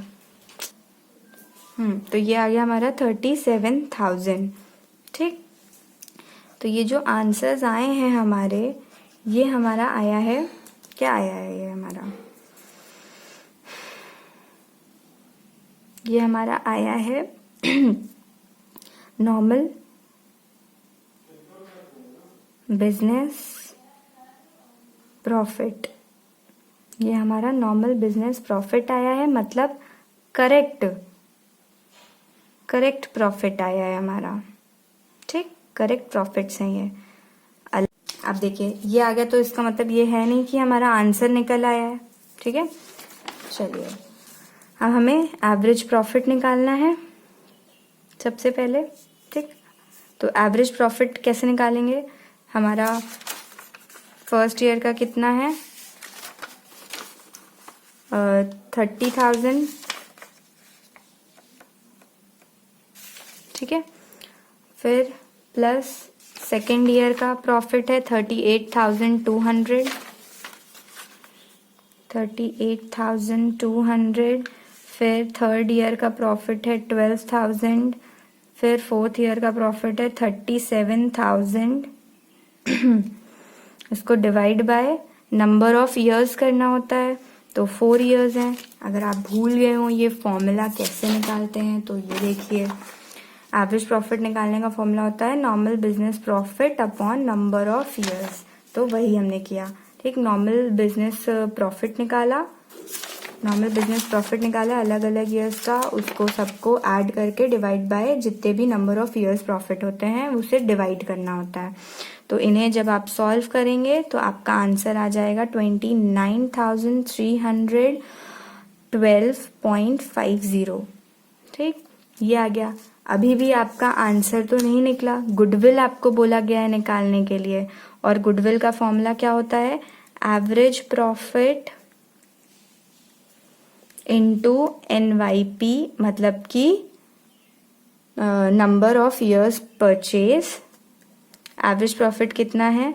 तो ये आ गया हमारा 37,000। ठीक, तो ये जो आंसर्स आए हैं हमारे, ये हमारा आया है, क्या आया है ये हमारा आया है नॉर्मल बिजनेस प्रॉफिट। ये हमारा नॉर्मल बिजनेस प्रॉफिट आया है, मतलब करेक्ट प्रॉफिट आया है हमारा। ठीक, करेक्ट प्रॉफिट्स हैं ये। अब देखिए ये आ गया, तो इसका मतलब ये है नहीं कि हमारा आंसर निकल आया है। ठीक है, चलिए अब हमें एवरेज प्रॉफिट निकालना है सबसे पहले। ठीक, तो एवरेज प्रॉफिट कैसे निकालेंगे, हमारा फर्स्ट ईयर का कितना है 30,000। ठीक है, फिर प्लस सेकेंड ईयर का प्रॉफिट है 38,200। फिर थर्ड ईयर का प्रॉफिट है 12,000। फिर फोर्थ ईयर का प्रॉफिट है 37,000। इसको divide by number of years करना होता है, तो 4 इयर्स हैं। अगर आप भूल गए हो ये फॉर्मूला कैसे निकालते हैं, तो ये देखिए, एवरेज प्रॉफिट निकालने का फॉर्मूला होता है normal business profit upon number of years. तो वही हमने किया। ठीक, नॉर्मल बिजनेस प्रॉफिट निकाला अलग अलग इयर्स का, उसको सबको ऐड करके डिवाइड बाय जितने भी नंबर ऑफ इयर्स प्रॉफिट होते हैं उसे डिवाइड करना होता है। तो इन्हें जब आप सॉल्व करेंगे तो आपका आंसर आ जाएगा 29,312.50। ठीक, ये आ गया। अभी भी आपका आंसर तो नहीं निकला, गुडविल आपको बोला गया है निकालने के लिए, और गुडविल का फॉर्मूला क्या होता है, एवरेज प्रॉफिट इनटू NYP, मतलब कि number of years purchase. Average profit कितना है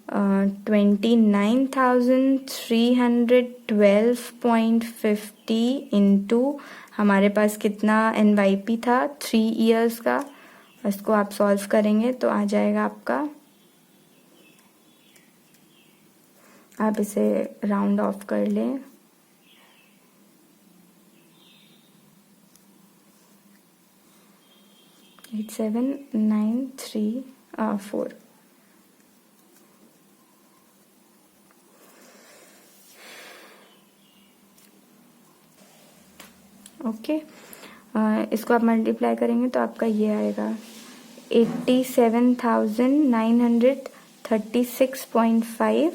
29,312.50 इंटू हमारे पास कितना NYP था 3 इयर्स का। इसको आप सॉल्व करेंगे तो आ जाएगा आपका, आप इसे राउंड ऑफ कर लें, 8793.4। ओके, इसको आप मल्टीप्लाई करेंगे तो आपका ये आएगा 87,936.5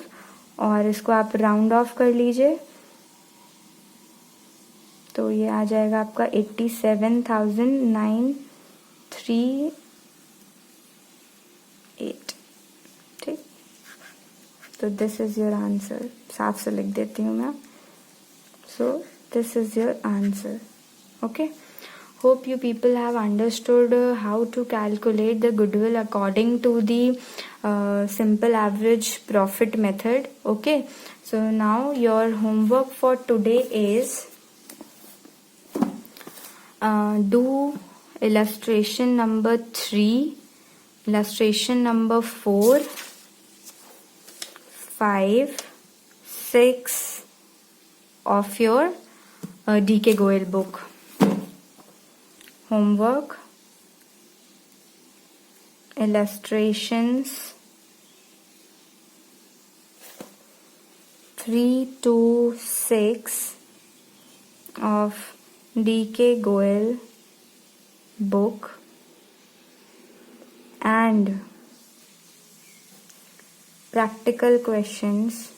और इसको आप राउंड ऑफ कर लीजिए तो ये आ जाएगा आपका 87,938। ठीक, तो दिस इज योर आंसर। साफ से लिख देती हूँ मैं। So this is your answer. Okay, hope you people have understood how to calculate the goodwill according to the simple average profit method. Okay, so now your homework for today is do illustration number 3, illustration number 4, 5, 6 of your DK Goel book. Homework, illustrations 3 to 6 of DK Goel book and practical questions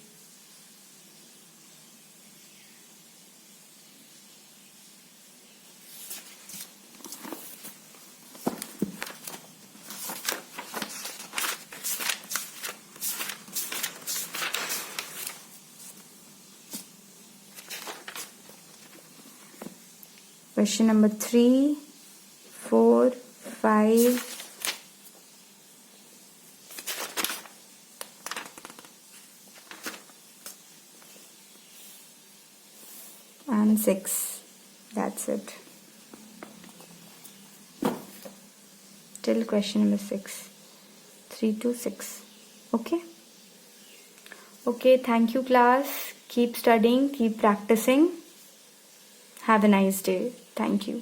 question number 3, 4, 5, and 6. That's it. Till question number 6. 3 to 6. Okay? Okay, thank you class. Keep studying, keep practicing. Have a nice day. Thank you.